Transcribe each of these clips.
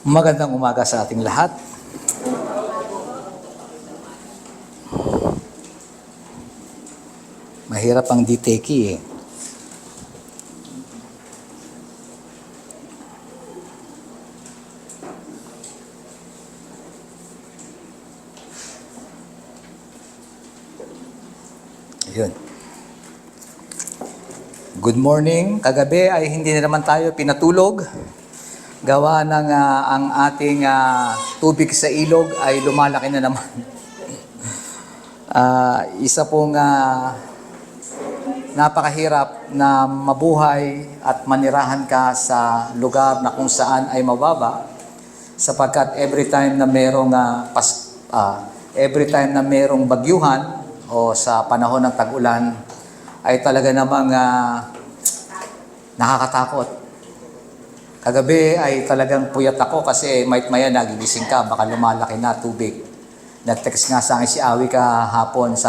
Magandang umaga sa ating lahat. Mahirap ang diteki eh. Yun. Good morning. Kagabi ay hindi na naman tayo pinatulog. Gawa ng ang ating tubig sa ilog ay lumalaki na naman. Isa pong napakahirap na mabuhay at manirahan ka sa lugar na kung saan ay mababa, sapagkat every time na merong bagyuhan o sa panahon ng tag-ulan ay talaga namang nakakatakot. Kagabi ay talagang puyat ako kasi maya nagigising ka, baka lumalaki na tubig. Nag-text nga sa akin si Awi kahapon,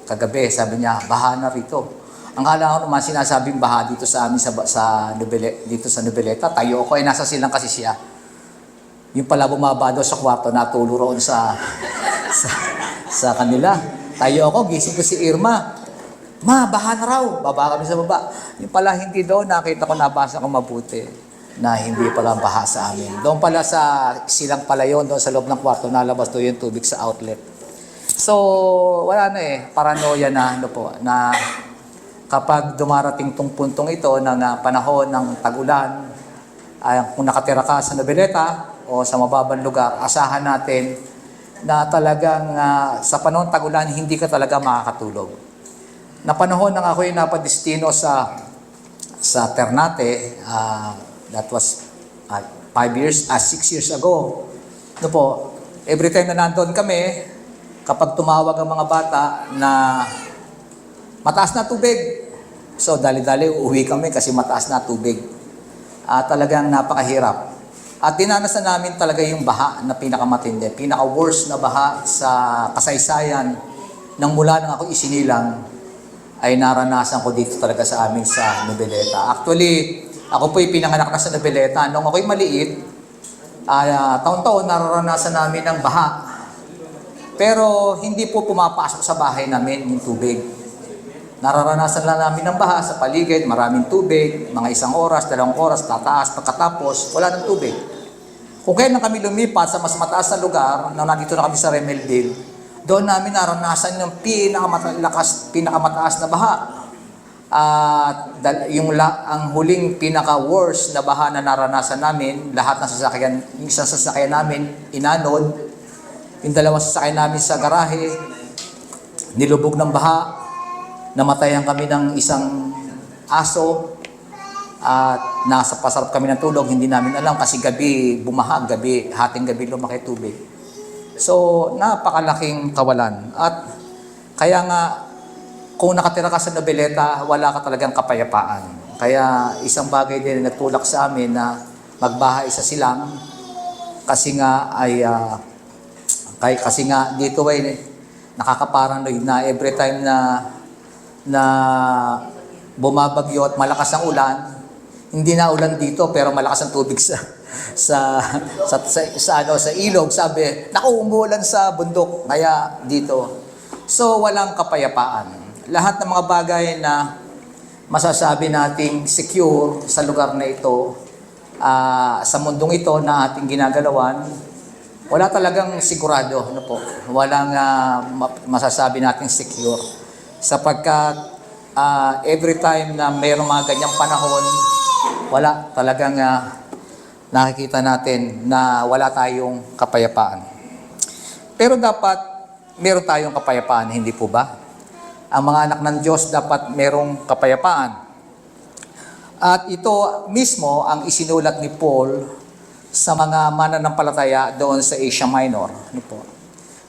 kagabi, sabi niya, baha na rito. Ang kala ko naman sinasabing baha dito sa amin dito sa Nobeleta, tayo ako ay nasa silang kasi siya. Yung pala bumaba daw sa kwarto, natulo roon sa kanila. Tayo ako, gising ko si Irma. Ma, baha na raw. Baba kami sa baba. Yung pala hindi daw, nakita ko, nabasa ko mabuti na hindi pala baha sa amin. Doon pala sa silang pala yun, doon sa loob ng kwarto, nalabas doon yung tubig sa outlet. So, wala na paranoia na, na kapag dumarating tong puntong ito ng panahon ng tag-ulan, kung nakatira ka sa Nobeleta o sa mababang lugar, asahan natin na talagang sa panahon tag-ulan, hindi ka talaga makakatulog. Na panahon nang ako'y napadestino sa Ternate, that was 6 years ago. Every time na nandun kami, kapag tumawag ang mga bata na mataas na tubig, so dali-dali uuwi kami kasi mataas na tubig. Talagang napakahirap. At dinanasan namin talaga yung baha na pinakamatindi, pinaka-worst na baha sa kasaysayan nang mula nang ako isinilang ay naranasan ko dito talaga sa amin sa Nobeleta. Actually, ako po'y pinanganak na sa Nobeleta. Nung ako'y maliit, taon-taon nararanasan namin ng baha. Pero hindi po pumapasok sa bahay namin yung tubig. Nararanasan lang namin ng baha sa paligid, maraming tubig, mga 1 oras, 2 oras, tataas, pagkatapos, wala ng tubig. Kung kailan kami lumipat sa mas mataas na lugar, nung nandito na kami sa Remelville, doon namin naranasan yung pinakamataas na baha. Ang huling pinaka-worst na baha na naranasan namin, lahat ng sasakyan, yung isang sasakyan namin, inanod, yung 2 sasakyan namin sa garahe, nilubog ng baha, namatayan kami ng isang aso, at nasa pasarap kami ng tulog, hindi namin alam kasi gabi bumaha, hating gabi lumaki tubig. So, napakalaking kawalan. At kaya nga, kung nakatira ka sa Nobeleta, wala ka talagang kapayapaan. Kaya isang bagay din na nagtulak sa amin na magbahay sa silang kasi nga dito ay nakakaparanoid na every time na bumabagyo at malakas ang ulan, hindi na ulan dito pero malakas ang tubig sa ilog. Sabi, naku, umuulan sa bundok, kaya dito. So, walang kapayapaan. Lahat ng mga bagay na masasabi nating secure sa lugar na ito, sa mundong ito na ating ginagalawan, wala talagang sigurado. Walang masasabi nating secure. Sapagkat every time na mayroong mga ganyang panahon, wala talagang nakikita natin na wala tayong kapayapaan. Pero dapat meron tayong kapayapaan, hindi po ba? Ang mga anak ng Diyos dapat merong kapayapaan. At ito mismo ang isinulat ni Paul sa mga mananampalataya doon sa Asia Minor,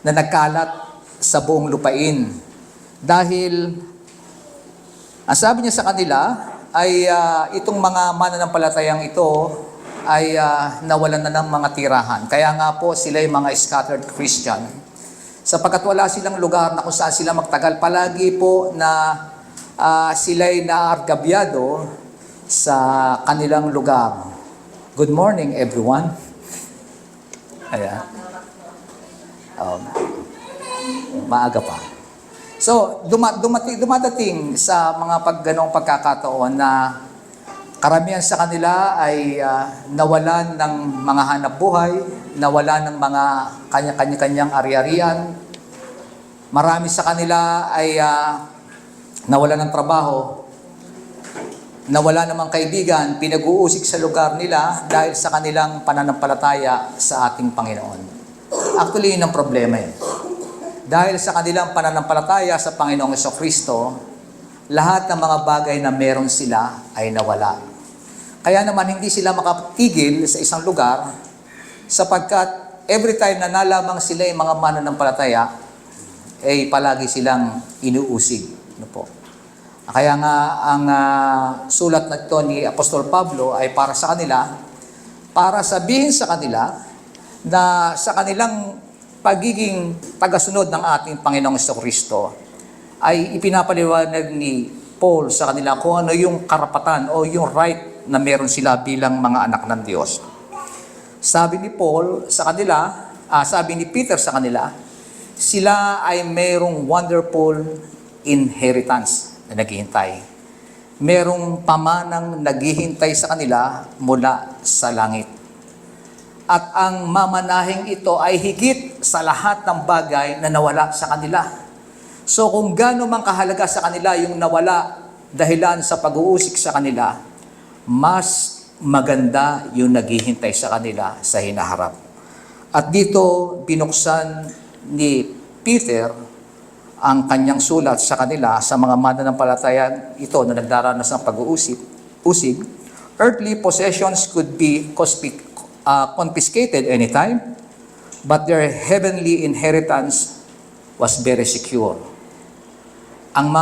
na nagkalat sa buong lupain. Dahil, ang sabi niya sa kanila ay itong mga mananampalatayang ito ay nawalan na ng mga tirahan. Kaya nga po sila yung mga scattered Christian. Sapagkat wala silang lugar na kung saan sila magtagal. Palagi po na sila'y naargabyado sa kanilang lugar. Good morning, everyone. Ayan. Maaga pa. So, dumadating sa mga ganong pagkakataon na karamihan sa kanila ay nawalan ng mga hanap buhay, nawalan ng mga kanya-kanyang ari-arian. Marami sa kanila ay nawalan ng trabaho, nawalan ng mga kaibigan, pinag-uusig sa lugar nila dahil sa kanilang pananampalataya sa ating Panginoon. Actually, yun ang problema eh. Dahil sa kanilang pananampalataya sa Panginoong Jesucristo, lahat ng mga bagay na meron sila ay nawala. Kaya naman hindi sila makatigil sa isang lugar sapagkat every time na nalamang sila yung mga mananampalataya, ay palagi silang inuusig. Ano po? Kaya nga ang sulat na ito ni Apostol Pablo ay para sa kanila, para sabihin sa kanila na sa kanilang pagiging tagasunod ng ating Panginoong Jesucristo ay ipinapaliwanag ni Paul sa kanila kung ano yung karapatan o yung right na meron sila bilang mga anak ng Diyos. Sabi ni Paul sa kanila, sabi ni Peter sa kanila, sila ay mayroong wonderful inheritance na naghihintay. Merong pamanang naghihintay sa kanila mula sa langit. At ang mamanahing ito ay higit sa lahat ng bagay na nawala sa kanila. So kung gaano man kahalaga sa kanila yung nawala dahilan sa pag-uusik sa kanila, mas maganda yung naghihintay sa kanila sa hinaharap. At dito binuksan ni Peter ang kanyang sulat sa kanila sa mga mananampalataya ito na nagdaranas ng pag-uusig. Earthly possessions could be confiscated anytime, but their heavenly inheritance was very secure. Ang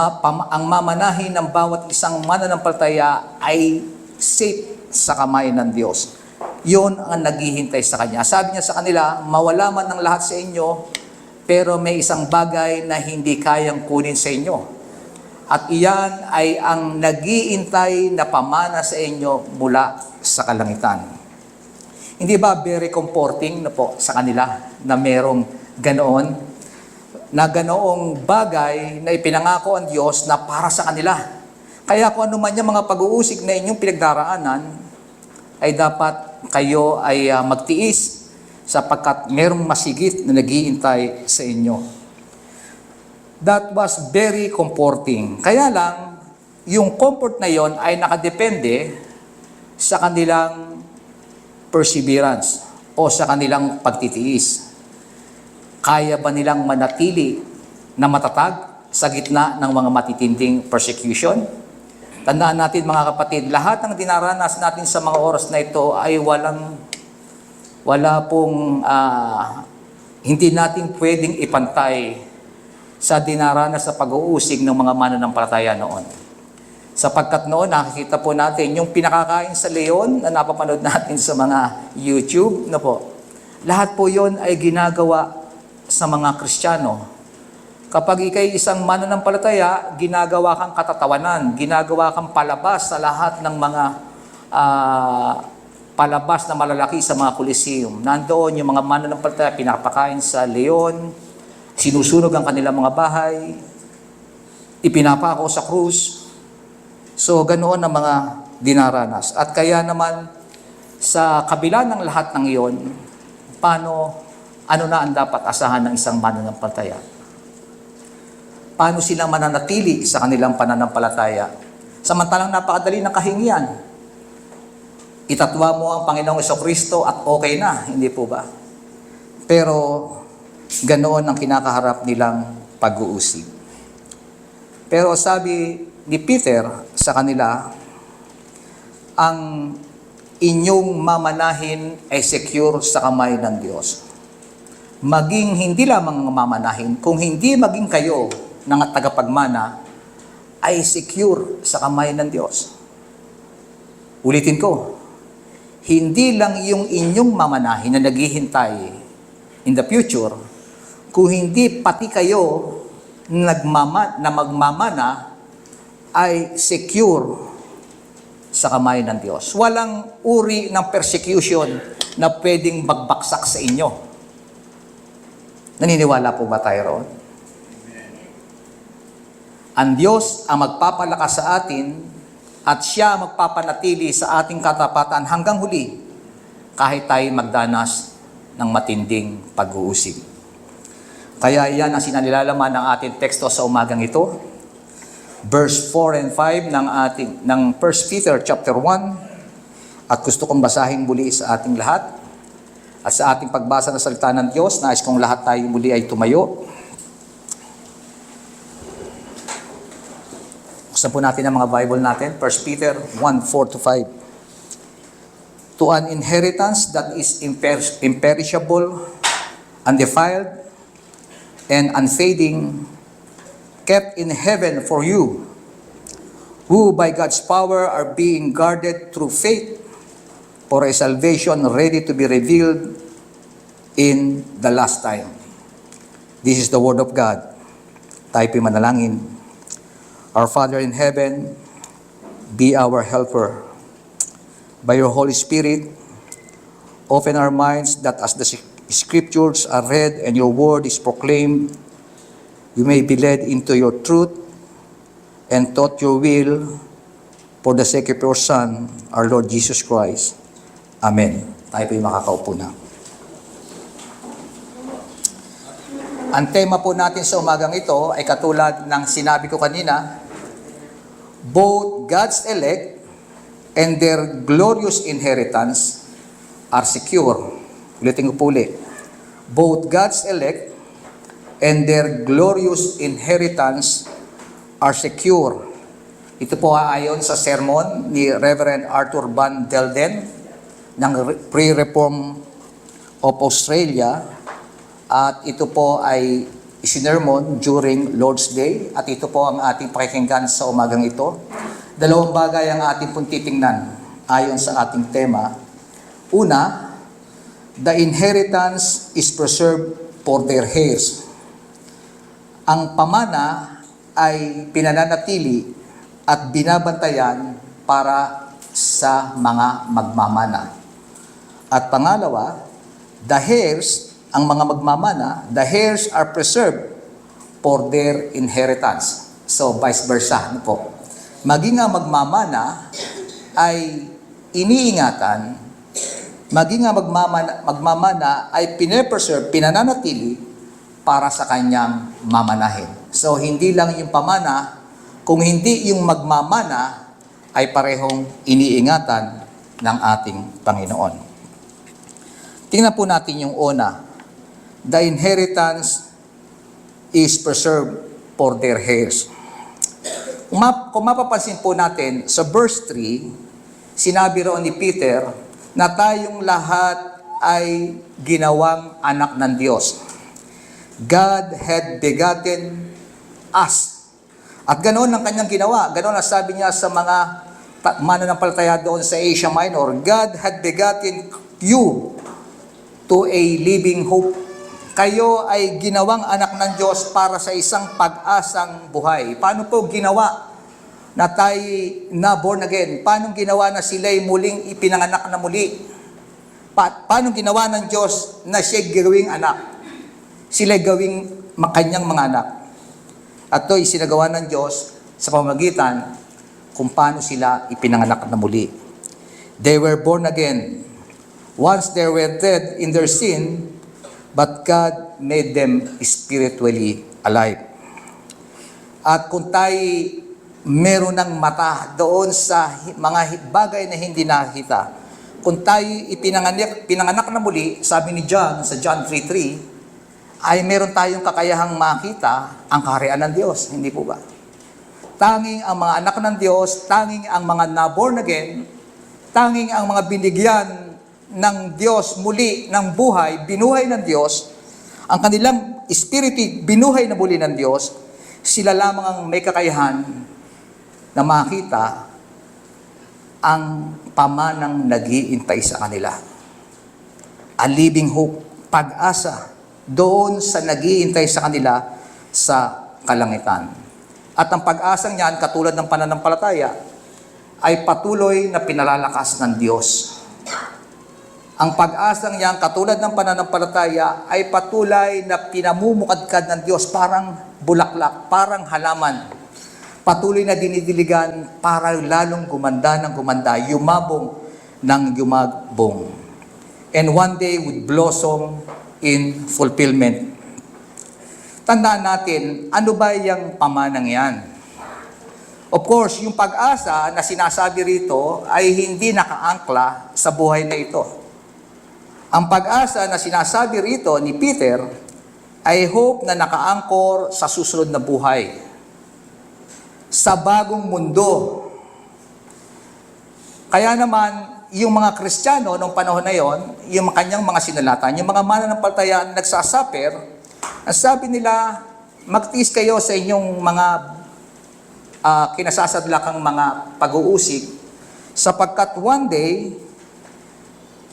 mamanahin ng bawat isang mananampalataya ay safe sa kamay ng Diyos. Yun ang naghihintay sa Kanya. Sabi niya sa kanila, mawala man ng lahat sa inyo, pero may isang bagay na hindi kayang kunin sa inyo. At iyan ay ang nag-iintay na pamana sa inyo mula sa kalangitan. Hindi ba very comforting na po sa kanila na merong ganoon? Na ganoong bagay na ipinangako ang Diyos na para sa kanila. Kaya kung ano man yung mga pag-uusig na inyong pinagdaraanan, ay dapat kayo ay magtiis sapagkat merong masigit na nag-iintay sa inyo. That was very comforting. Kaya lang, yung comfort na yon ay nakadepende sa kanilang perseverance o sa kanilang pagtitiis. Kaya ba nilang manatili na matatag sa gitna ng mga matitinding persecution? Tandaan natin mga kapatid, lahat ng dinaranas natin sa mga oras na ito ay wala pong hindi natin pwedeng ipantay sa dinaranas sa pag-uusig ng mga mananampalataya noon. Sapagkat noon, nakikita po natin yung pinakakain sa leon na napapanood natin sa mga YouTube, na po. Lahat po yon ay ginagawa sa mga Kristiyano. Kapag ikay isang mananampalataya, ginagawa kang katatawanan, ginagawa kang palabas sa lahat ng mga palabas na malalaki sa mga Coliseum. Nandoon yung mga mananampalataya, pinapakain sa leon, sinusunog ang kanilang mga bahay, ipinapako sa krus. So, ganoon ang mga dinaranas. At kaya naman, sa kabila ng lahat ng iyon, ano na ang dapat asahan ng isang mananampalataya? Paano sila mananatili sa kanilang pananampalataya? Samantalang napakadali ng kahingian. Itatwa mo ang Panginoong Jesucristo at okay na, hindi po ba? Pero, ganoon ang kinakaharap nilang pag-uusig. Pero sabi ni Peter sa kanila, ang inyong mamanahin ay secure sa kamay ng Diyos. Maging hindi lamang mamanahin, kung hindi maging kayo ng tagapagmana, ay secure sa kamay ng Diyos. Ulitin ko, hindi lang yung inyong mamanahin na naghihintay in the future, kung hindi pati kayo na magmamana ay secure sa kamay ng Diyos. Walang uri ng persecution na pwedeng magbaksak sa inyo. Naniniwala po ba tayo roon? Ang Diyos ang magpapalakas sa atin at Siya magpapanatili sa ating katapatan hanggang huli kahit tayo magdanas ng matinding pag-uusig. Kaya yan ang sinalilalaman ng ating teksto sa umagang ito. Verse 4 and 5 ng 1 Peter chapter 1. At gusto kong basahin muli sa ating lahat. At sa ating pagbasa ng salita ng Diyos, nais kong lahat tayo muli ay tumayo. Buksan po natin ang mga Bible natin. 1 Peter 1:4-5. To an inheritance that is imperishable, undefiled, and unfading, kept in heaven for you, who by God's power are being guarded through faith for a salvation ready to be revealed in the last time. This is the word of God. Tayo po'y manalangin. Our Father in heaven, be our helper. By your Holy Spirit, open our minds that as the Scriptures are read and your word is proclaimed, we may be led into your truth and taught your will for the sake of your Son, our Lord Jesus Christ. Amen. Tayo po'y makakaupo na. Ang tema po natin sa umagang ito ay katulad ng sinabi ko kanina, both God's elect and their glorious inheritance are secure. Ulitin ko po ulit. Both God's elect and their glorious inheritance are secure. Ito po ayon sa sermon ni Reverend Arthur Van Delden ng Pre-Reform of Australia. At ito po ay isinermon during Lord's Day. At ito po ang ating pakikinggan sa umagang ito. Dalawang bagay ang ating pong titingnan ayon sa ating tema. Una, the inheritance is preserved for their heirs. Ang pamana ay pinananatili at binabantayan para sa mga magmamana. At pangalawa, the heirs, ang mga magmamana, the heirs are preserved for their inheritance. So, vice versa. Ano po? Maging ang magmamana ay iniingatan, maging ang magmamana ay pinepreserve, pinananatili para sa kanyang mamanahin. So, hindi lang yung pamana, kung hindi yung magmamana ay parehong iniingatan ng ating Panginoon. Tingnan po natin yung una. The inheritance is preserved for their heirs. Kung mapapansin po natin, sa verse 3, sinabi roon ni Peter na tayong lahat ay ginawang anak ng Diyos. God had begotten us. At ganoon ang kanyang ginawa. Ganoon ang sabi niya sa mga mananampalataya doon sa Asia Minor. God had begotten you to a living hope. Kayo ay ginawang anak ng Diyos para sa isang pag-asang buhay. Paano po ginawa na tayo na born again? Paano ginawa na sila'y muling ipinanganak na muli? Paano ginawa ng Diyos na siya'y gawing anak? Sila'y gawing kanyang mga anak. At ito'y sinagawa ng Diyos sa pamamagitan kung paano sila ipinanganak na muli. They were born again. Once they were dead in their sin, but God made them spiritually alive. At kung tayo meron ng mata doon sa mga bagay na hindi nakita, kung tayo pinanganak na muli, sabi ni John sa John 3:3, ay meron tayong kakayahang makita ang kaharian ng Diyos. Hindi po ba? Tanging ang mga anak ng Diyos, tanging ang mga na-born again, tanging ang mga binigyan ng Diyos muli ng buhay, binuhay ng Diyos, ang kanilang espiritu binuhay na muli ng Diyos, sila lamang ang may kakayahan na makita ang pamanang nag-iintay sa kanila. A living hope, pag-asa, doon sa nag-iintay sa kanila sa kalangitan. At ang pag-asang yan, katulad ng pananampalataya, ay patuloy na pinalalakas ng Diyos. Ang pag-asang niyang katulad ng pananampalataya ay patuloy na pinamumukadkad ng Diyos parang bulaklak, parang halaman. Patuloy na dinidiligan para lalong gumanda ng gumanda, yumabong ng yumabong. And one day would blossom in fulfillment. Tandaan natin, ano ba yung pamanang yan? Of course, yung pag-asa na sinasabi rito ay hindi nakaangkla sa buhay na ito. Ang pag-asa na sinasabi rito ni Peter ay hope na nakaangkor sa susunod na buhay, sa bagong mundo. Kaya naman, yung mga Kristiyano noong panahon na yon, yung kanyang mga sinulatan, yung mga mananampalataya na nagsasaper, ang sabi nila, magtiis kayo sa inyong mga kinasasadlakang mga pag-uusig, sapagkat one day,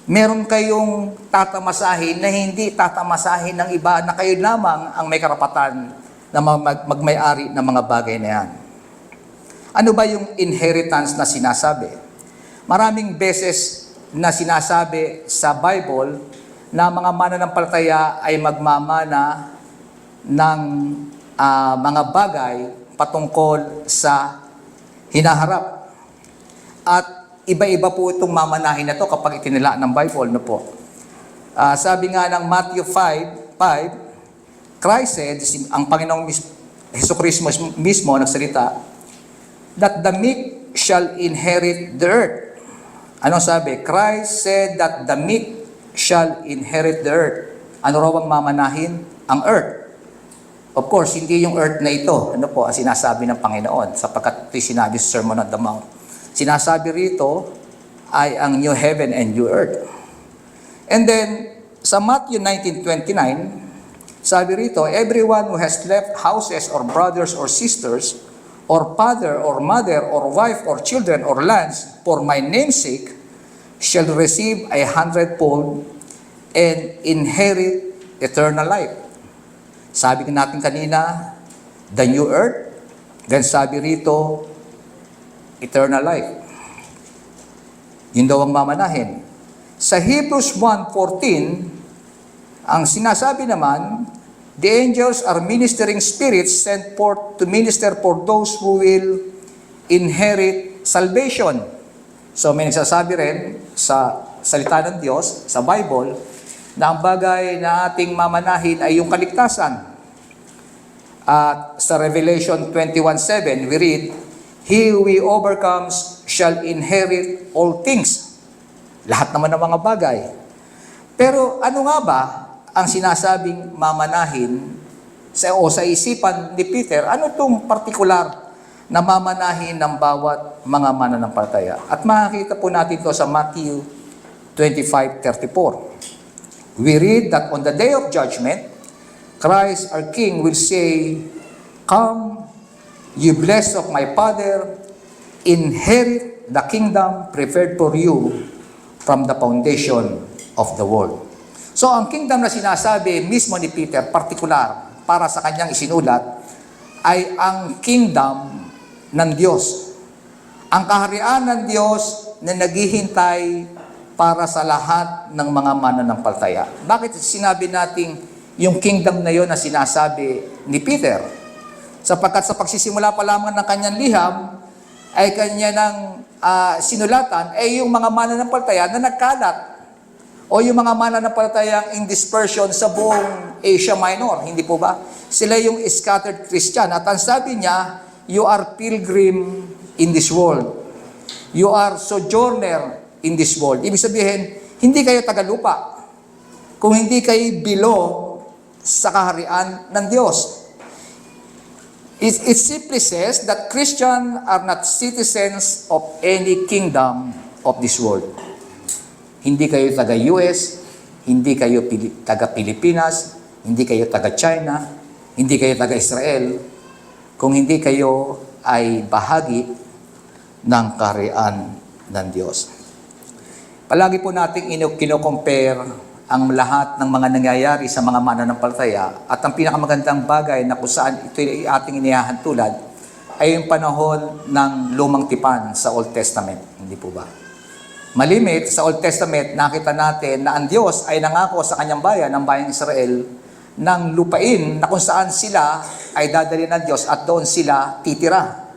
meron kayong tatamasahin na hindi tatamasahin ng iba na kayo lamang ang may karapatan na magmay-ari ng mga bagay na yan. Ano ba yung inheritance na sinasabi? Maraming beses na sinasabi sa Bible na mga mananampalataya ay magmamana ng mga bagay patungkol sa hinaharap. At iba-iba po itong mamanahin na to kapag itinila ng Bible. No po? Sabi nga ng Matthew 5, Christ said, ang Panginoong Hesukristo mismo nagsalita, that the meek shall inherit the earth. Ano sabi? Christ said that the meek shall inherit the earth. Ano raw ang mamanahin? Ang earth. Of course, hindi yung earth na ito. Ano po ang sinasabi ng Panginoon? Sapagkat ito'y sinabi sa Sermon on the Mount. Sinasabi rito ay ang new heaven and new earth. And then, sa Matthew 19:29, sabi rito, everyone who has left houses or brothers or sisters, or father or mother or wife or children or lands for my name's sake shall receive 100-fold and inherit eternal life. Sabi natin kanina, the new earth, then sabi rito, eternal life. Yun daw ang mamanahin. Sa Hebrews 1:14, ang sinasabi naman, the angels are ministering spirits sent forth to minister for those who will inherit salvation. So may nagsasabi rin sa salita ng Diyos, sa Bible, na ang bagay na ating mamanahin ay yung kaligtasan. At sa Revelation 21:7, we read, he who overcomes shall inherit all things. Lahat naman ng mga bagay. Pero ano nga ba ang sinasabing mamanahin sa isipan ni Peter? Ano itong partikular na mamanahin ng bawat mga mananampalataya? At makikita po natin ito sa Matthew 25:34. We read that on the day of judgment, Christ our King will say, come, you blessed of my Father, inherit the kingdom prepared for you from the foundation of the world. So ang kingdom na sinasabi mismo ni Peter, particular para sa kanyang isinulat, ay ang kingdom ng Diyos. Ang kaharian ng Diyos na naghihintay para sa lahat ng mga mananampalataya. Bakit sinabi nating yung kingdom na yon na sinasabi ni Peter? Sapagkat sa pagsisimula pa lamang ng kanyang liham, ay kanya ng sinulatan ay yung mga mananampalataya na nagkalat o yung mga mananampalatayang in dispersion sa buong Asia Minor. Hindi po ba? Sila yung scattered Christian. At ang sabi niya, you are pilgrim in this world. You are sojourner in this world. Ibig sabihin, hindi kayo tagalupa. Kung hindi kayo belong sa kaharian ng Diyos. It simply says that Christians are not citizens of any kingdom of this world. Hindi kayo taga-US, hindi kayo taga-Pilipinas, hindi kayo taga-China, hindi kayo taga-Israel, kung hindi kayo ay bahagi ng kaharian ng Diyos. Palagi po nating kino-compare ang lahat ng mga nangyayari sa mga mananampalataya at ang pinakamagandang bagay na kung saan ito ay ating inihahantulad ay yung panahon ng lumang tipan sa Old Testament. Hindi po ba? Malimit, sa Old Testament, nakita natin na ang Diyos ay nangako sa kanyang bayan, ang bayang Israel, ng lupain na kung saan sila ay dadalhin ng Diyos at doon sila titira.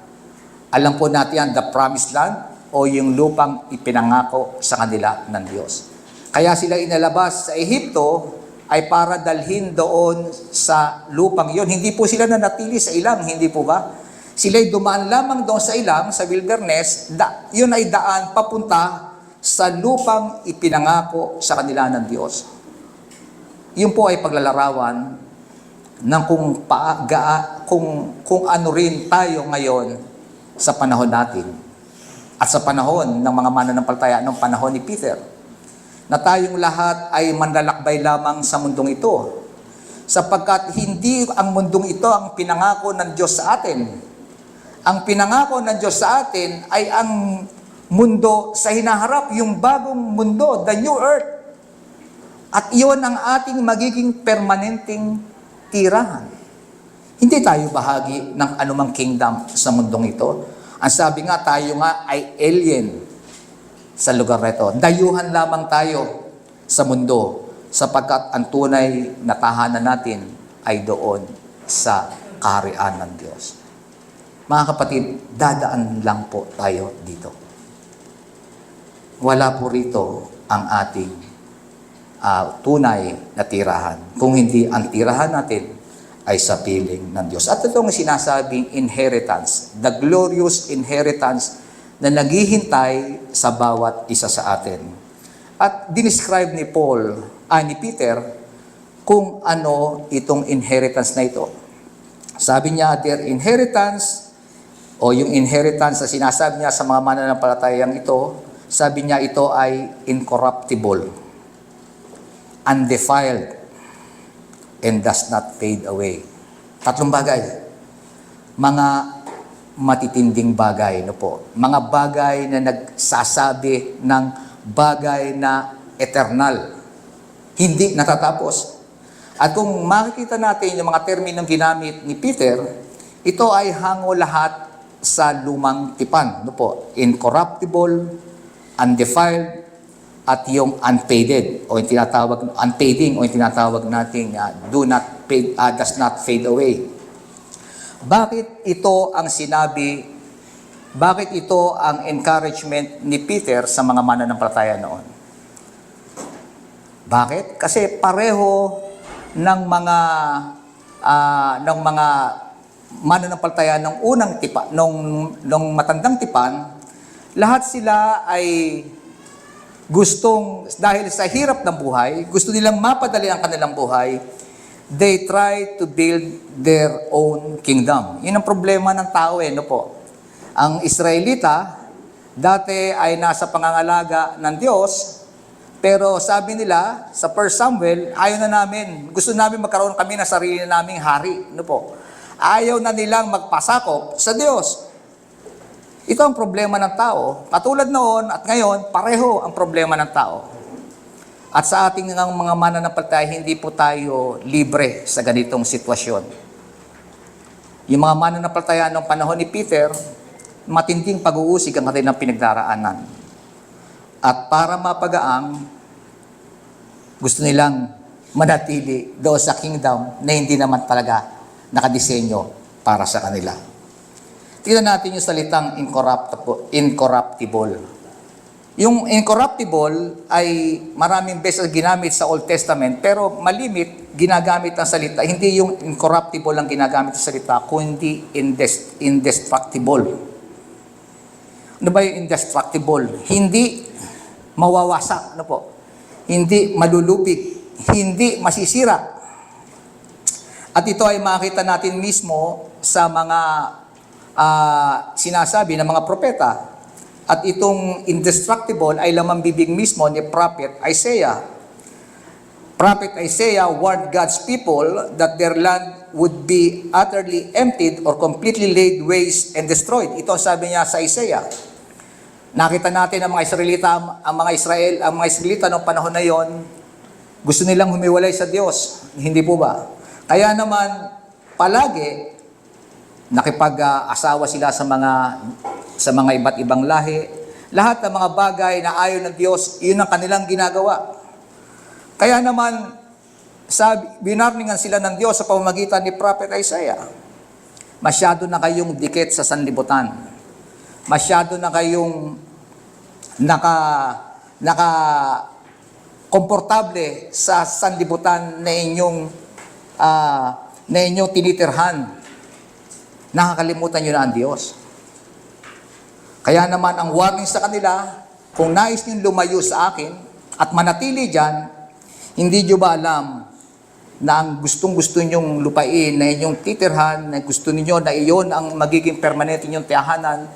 Alam po natin yan, the promised land o yung lupang ipinangako sa kanila ng Diyos. Kaya sila inalabas sa Ehipto ay para dalhin doon sa lupang yon. Hindi po sila nanatili sa ilang, hindi po ba? Sila'y dumaan lamang doon sa ilang, sa wilderness, yun ay daan papunta sa lupang ipinangako sa kanila ng Diyos. Yun po ay paglalarawan ng kung ano rin tayo ngayon sa panahon natin at sa panahon ng mga mananampalataya ng panahon ni Peter, na tayong lahat ay manlalakbay lamang sa mundong ito, sapagkat hindi ang mundong ito ang pinangako ng Diyos sa atin. Ang pinangako ng Diyos sa atin ay ang mundo sa hinaharap, yung bagong mundo, the new earth. At iyon ang ating magiging permanenteng tirahan. Hindi tayo bahagi ng anumang kingdom sa mundong ito. Ang sabi nga, tayo nga ay alien sa lugar nito. Dayuhan lamang tayo sa mundo sapagkat ang tunay na tahanan natin ay doon sa kaharian ng Diyos. Mga kapatid, dadaan lang po tayo dito. Wala po rito ang ating tunay na tirahan. Kung hindi ang tirahan natin ay sa piling ng Diyos. At ito ang sinasabing inheritance, the glorious inheritance na naghihintay sa bawat isa sa atin. At dinescribe ni Peter, kung ano itong inheritance na ito. Sabi niya, their inheritance, o yung inheritance na sinasabi niya sa mga mananampalatayang ito, sabi niya ito ay incorruptible, undefiled, and does not fade away. Tatlong bagay. Mga matitinding bagay, no po. Mga bagay na nagsasabi ng bagay na eternal. Hindi natatapos. At kung makikita natin yung mga terminong ginamit ni Peter, ito ay hango lahat sa lumang tipan, no po. Incorruptible, undefiled, at yung unfaded o yung tinatawag unfading o yung tinatawag nating does not fade away. Bakit ito ang sinabi? Bakit ito ang encouragement ni Peter sa mga mananampalataya noon? Bakit? Kasi pareho ng mga mananampalataya ng unang tipa, nung matandang tipan, lahat sila ay gustong, dahil sa hirap ng buhay, gusto nilang mapadali ang kanilang buhay, they try to build their own kingdom. Yun ang problema ng tao no po. Ang Israelita, dati ay nasa pangangalaga ng Diyos, pero sabi nila sa 1 Samuel, ayaw na namin, gusto namin magkaroon kami ng sarili naming hari, no po. Ayaw na nilang magpasakop sa Diyos. Ito ang problema ng tao. Katulad noon at ngayon, pareho ang problema ng tao. At sa ating mga mananampalataya, hindi po tayo libre sa ganitong sitwasyon. Yung mga mananampalataya ng panahon ni Peter, matinding pag-uusig ang kanilang pinagdaraanan. At para mapagaang, gusto nilang manatili doon sa kingdom na hindi naman talaga nakadisenyo para sa kanila. Tingnan natin yung salitang incorruptible. Yung incorruptible ay maraming beses ginamit sa Old Testament, pero malimit ginagamit ang salita. Hindi yung incorruptible ang ginagamit sa salita, kundi indestructible. Ano ba yung indestructible? Hindi mawawasak, ano po? Hindi malulupig, hindi masisira. At ito ay makita natin mismo sa mga sinasabi ng mga propeta. At itong indestructible ay lamang bibig mismo ni Prophet Isaiah. Prophet Isaiah warned God's people that their land would be utterly emptied or completely laid waste and destroyed. Ito sabi niya sa Isaiah. Nakita natin ang mga Israelita noong panahon na yon, gusto nilang humiwalay sa Diyos. Hindi po ba? Kaya naman palagi nakipag-asawa sila sa mga iba't ibang lahi, Lahat ng mga bagay na ayaw ng Diyos, yun ang kanilang ginagawa. Kaya naman, binarningan sila ng Diyos sa pamamagitan ni Prophet Isaiah. Masyado na kayong dikit sa sanlibutan. Masyado na kayong komportable sa sanlibutan na inyong tinitirhan. Nakakalimutan nyo na ang Diyos. Kaya naman ang warning sa kanila, kung nais nyo lumayo sa akin at manatili dyan, hindi nyo ba alam na ang gustong-gusto nyong lupain, na inyong titirhan, na gusto ninyo na iyon ang magiging permanente nyong tiyahanan,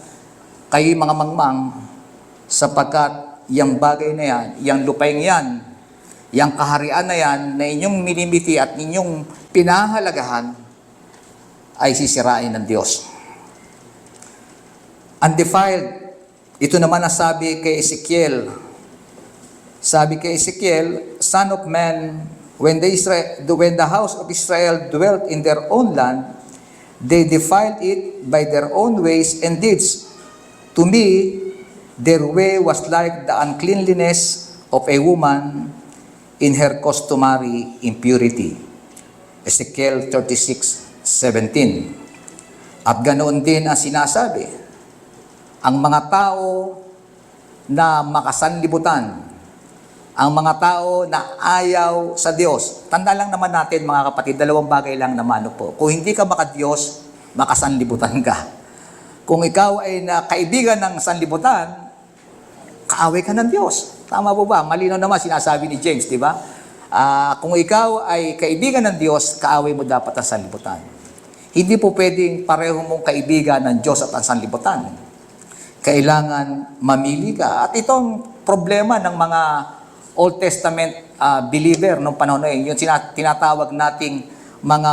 kayo mga mangmang, sapagkat yung bagay na yan, yung lupain yan, yung kaharian na yan, na inyong minimiti at inyong pinahalagahan, ay sisirain ng Diyos. Undefiled, ito naman ang sabi kay Ezekiel. Sabi kay Ezekiel, Son of man, when the house of Israel dwelt in their own land, they defiled it by their own ways and deeds. To me, their way was like the uncleanliness of a woman in her customary impurity. Ezekiel 36:17. At ganoon din ang sinasabi, ang mga tao na makasanlibutan, ang mga tao na ayaw sa Diyos. Tanda lang naman natin mga kapatid, dalawang bagay lang naman po. Kung hindi ka maka-Diyos, makasanlibutan ka. Kung ikaw ay kaibigan ng sanlibutan, kaaway ka ng Diyos. Tama po ba? Malinaw naman sinasabi ni James, di ba? Kung ikaw ay kaibigan ng Diyos, kaaway mo dapat ang sanlibutan. Hindi po pwedeng pareho mong kaibigan ng Diyos at ang sanlibutan. Kailangan mamili ka. At itong problema ng mga Old Testament believer nung panahon na yun, yung tinatawag nating mga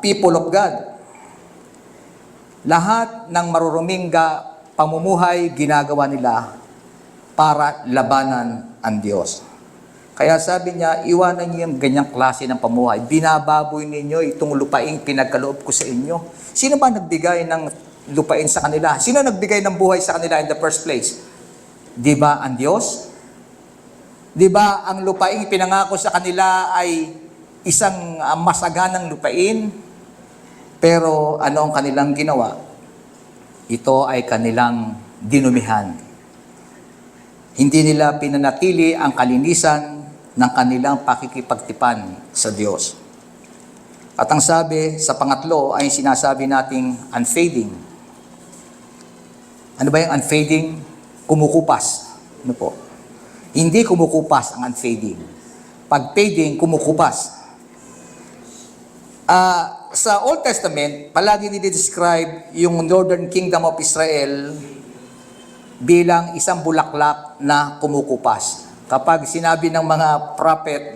people of God. Lahat ng maruruming pamumuhay ginagawa nila para labanan ang Diyos. Kaya sabi niya, iwanan niyo yung ganyang klase ng pamuhay. Binababoy ninyo itong lupaing pinagkaloob ko sa inyo. Sino ba nagbigay ng lupain sa kanila? Sino nagbigay ng buhay sa kanila in the first place? Di ba ang Diyos? Di ba ang lupaing pinangako sa kanila ay isang masaganang lupain? Pero ano ang kanilang ginawa? Ito ay kanilang dinumihan. Hindi nila pinanatili ang kalinisan ng kanilang pakikipagtipan sa Diyos. At ang sabi sa pangatlo ay sinasabi nating unfading. Ano ba yung unfading? Kumukupas. Ano po? Hindi kumukupas ang unfading. Pag fading, kumukupas. Sa Old Testament, palagi nidescribe yung Northern Kingdom of Israel bilang isang bulaklak na kumukupas. Kapag sinabi ng mga prophet,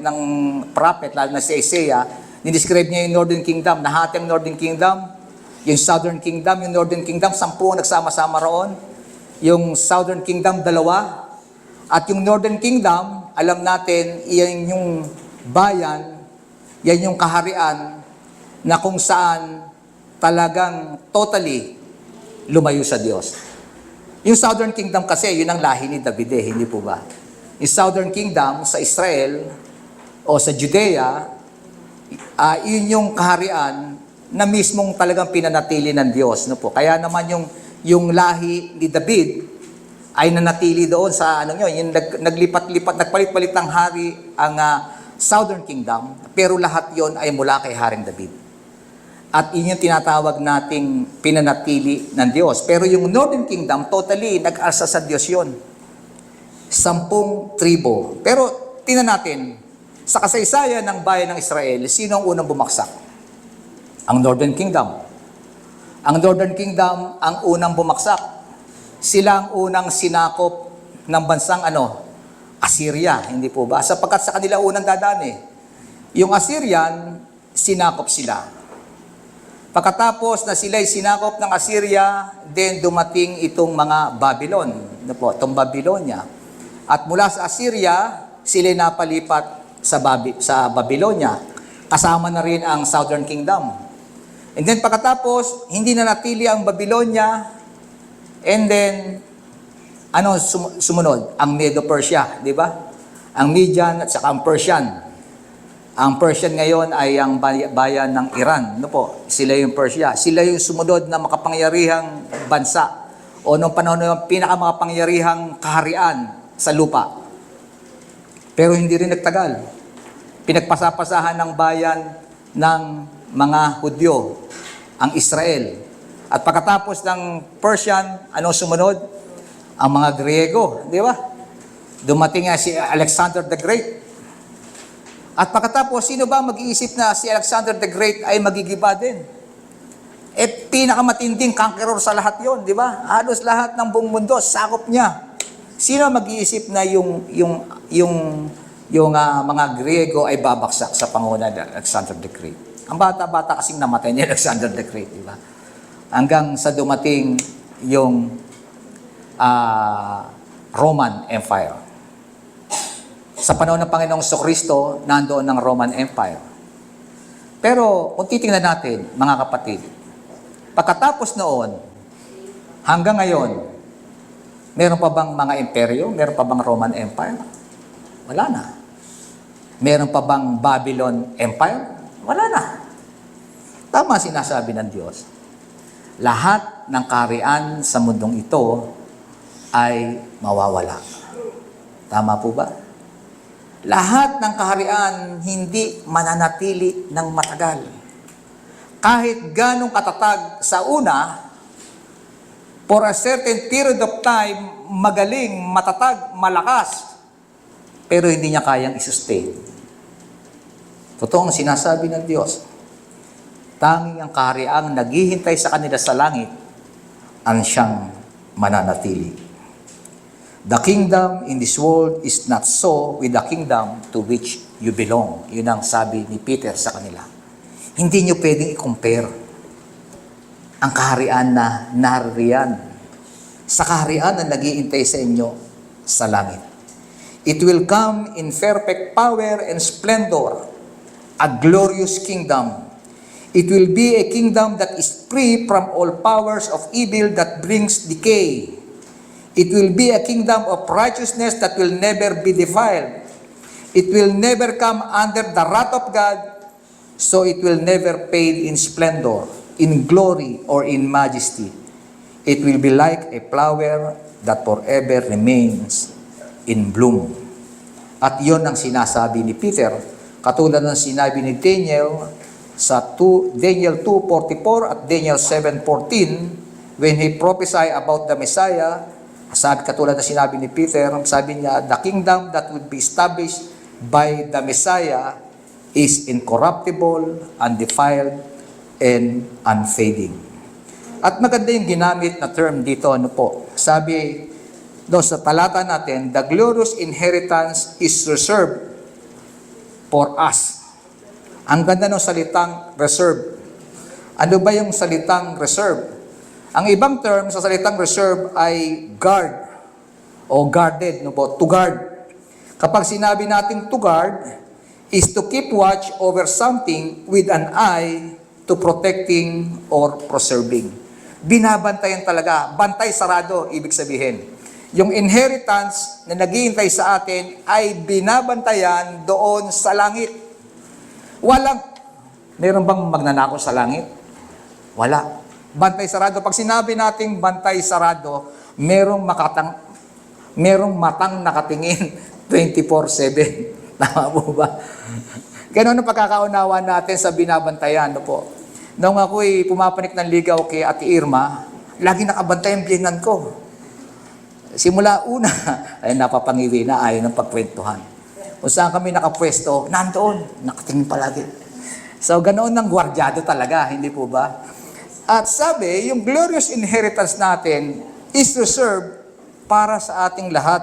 lalo na si Isaiah, nidescribe niya yung Northern Kingdom, nahati ang Northern Kingdom, yung Southern Kingdom, yung Northern Kingdom, 10 nagsama-sama roon. Yung Southern Kingdom, 2. At yung Northern Kingdom, alam natin, yan yung bayan, yan yung kaharian na kung saan talagang totally lumayo sa Diyos. Yung Southern Kingdom kasi, yun ang lahi ni David hindi po ba? Yung Southern Kingdom sa Israel o sa Judea, yun yung kaharian na mismong talagang pinanatili ng Diyos. No po? Kaya naman yung lahi ni David ay nanatili doon sa yung naglipat-lipat, nagpalit-palit ng hari ang Southern Kingdom, pero lahat yon ay mula kay Haring David. At yun yung tinatawag nating pinanatili ng Diyos. Pero yung Northern Kingdom, totally nag-asa sa Diyos yon. 10 tribo. Pero tingnan natin, sa kasaysayan ng bayan ng Israel, sino ang unang bumaksak? Ang Northern Kingdom. Ang Northern Kingdom ang unang bumaksak. Sila ang unang sinakop ng bansang Assyria, hindi po ba? Sapagkat sa kanila unang dadaan Yung Assyrian, sinakop sila. Pagkatapos na sila'y sinakop ng Assyria, then dumating itong mga Babylon. Ano po? Itong Babylonia. At mula sa Assyria, sila'y napalipat sa Babylonia. Kasama na rin ang Southern Kingdom. And then pagkatapos, hindi na natili ang Babylonia, and then Ano sumunod? Ang Medo-Persia, di ba? Ang Median at saka ang Persian. Ang Persian ngayon ay ang bayan ng Iran. Ano po? Sila yung Persia. Sila yung sumunod na makapangyarihang bansa o noong panahon yung pinakamakapangyarihang kaharian sa lupa. Pero hindi rin nagtagal. Pinagpasapasahan ng bayan ng mga Hudyo, ang Israel. At pagkatapos ng Persian, ano sumunod? Ang mga Griego, di ba? Dumating nga si Alexander the Great. At pagkatapos, sino ba mag-iisip na si Alexander the Great ay magigiba din? Pinakamatinding conqueror sa lahat yon, di ba? Halos lahat ng buong mundo, sakop niya. Sino mag-iisip na yung mga Griego ay babaksak sa panguna ni Alexander the Great? Ang bata-bata kasing namatay ni Alexander the Great, di ba? Hanggang sa dumating yung Roman Empire. Sa panahon ng Panginoong Kristo, nandoon ang Roman Empire. Pero kung titingnan natin, mga kapatid, pagkatapos noon, hanggang ngayon, meron pa bang mga imperyo? Meron pa bang Roman Empire? Wala na. Meron pa bang Babylon Empire? Wala na. Tama sinasabi ng Diyos. Lahat ng kaharian sa mundong ito ay mawawala. Tama po ba? Lahat ng kaharian hindi mananatili ng matagal. Kahit ganong katatag sa una, for a certain period of time, magaling, matatag, malakas, pero hindi niya kayang isustain. Totoo ang sinasabi ng Diyos. Tanging ang kahariang naghihintay sa kanila sa langit, ang siyang mananatili. The kingdom in this world is not so with the kingdom to which you belong. Yun ang sabi ni Peter sa kanila. Hindi nyo pwedeng i-compare ang kaharian na nariyan sa kaharian na nag-iintay sa inyo sa langit. It will come in perfect power and splendor, a glorious kingdom. It will be a kingdom that is free from all powers of evil that brings decay. It will be a kingdom of righteousness that will never be defiled. It will never come under the wrath of God, so it will never fade in splendor, in glory, or in majesty. It will be like a flower that forever remains in bloom. At yon ang sinasabi ni Peter, katulad ng sinabi ni Daniel sa Daniel 2:44 at Daniel 7:14, when he prophesied about the Messiah. Sabi, katulad na sinabi ni Peter, sabi niya, the kingdom that would be established by the Messiah is incorruptible, undefiled, and unfading. At maganda yung ginamit na term dito, ano po. Sabi doon sa talata natin, the glorious inheritance is reserved for us. Ang ganda ng salitang reserve. Ano ba yung salitang reserve? Ang ibang term sa salitang reserve ay guard o guarded, no po, to guard. Kapag sinabi natin to guard, is to keep watch over something with an eye to protecting or preserving. Binabantayan talaga, bantay sarado, ibig sabihin. Yung inheritance na naghihintay sa atin ay binabantayan doon sa langit. Meron bang magnanakaw sa langit? Wala. Bantay sarado. Pag sinabi nating bantay sarado, merong matang nakatingin 24/7. Tama po ba? Ganon ang pagkakaunawa natin sa binabantayan. No po. Nung ako'y pumapanik ng ligaw kay Ate Irma, lagi nakabantay ang biyenan ko. Simula una, ay napapangiwi na, ayaw ng pagkwentuhan. Kung saan kami nakapwesto, nandoon, nakatingin palagi. So, ganoon ng gwardyado talaga, hindi po ba? At sabi, yung glorious inheritance natin is reserved para sa ating lahat.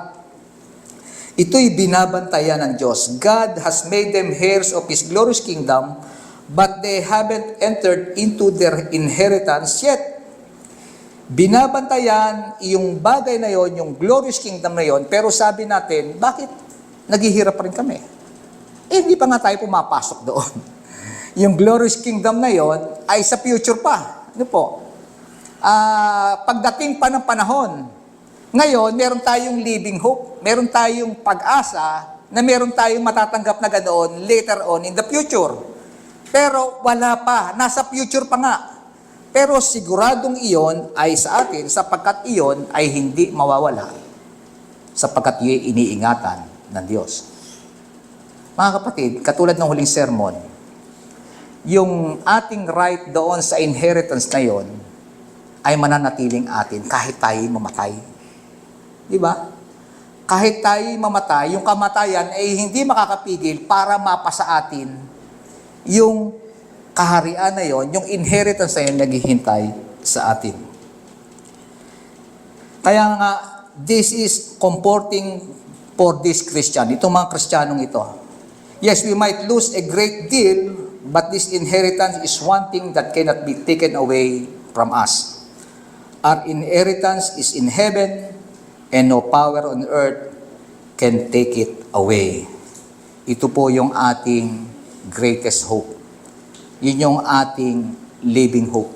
Ito'y binabantayan ng Diyos. God has made them heirs of His glorious kingdom, but they haven't entered into their inheritance yet. Binabantayan yung bagay na yon, yung glorious kingdom na yon, pero sabi natin, bakit naghihirap pa rin kami? Hindi pa nga tayo pumapasok doon. Yung glorious kingdom na yon ay sa future pa. Ano po? Pagdating pa ng panahon, Ngayon, meron tayong living hope. Meron tayong pag-asa na meron tayong matatanggap na ganoon later on in the future. Pero wala pa. Nasa future pa nga. Pero siguradong iyon ay sa atin sapagkat iyon ay hindi mawawala. Sapagkat iyon iniingatan ng Diyos. Mga kapatid, katulad ng huling sermon, yung ating right doon sa inheritance na yon ay mananatiling atin kahit tayo mamatay. Di ba? Kahit tayo mamatay, yung kamatayan ay hindi makakapigil para mapasa atin yung kaharian na yon, yung inheritance na yon naghihintay sa atin. Kaya nga, this is comforting for this Christian, itong mga Kristiyanong ito. Yes, we might lose a great deal, but this inheritance is one thing that cannot be taken away from us. Our inheritance is in heaven, and no power on earth can take it away. Ito po yung ating greatest hope. Yun yung ating living hope.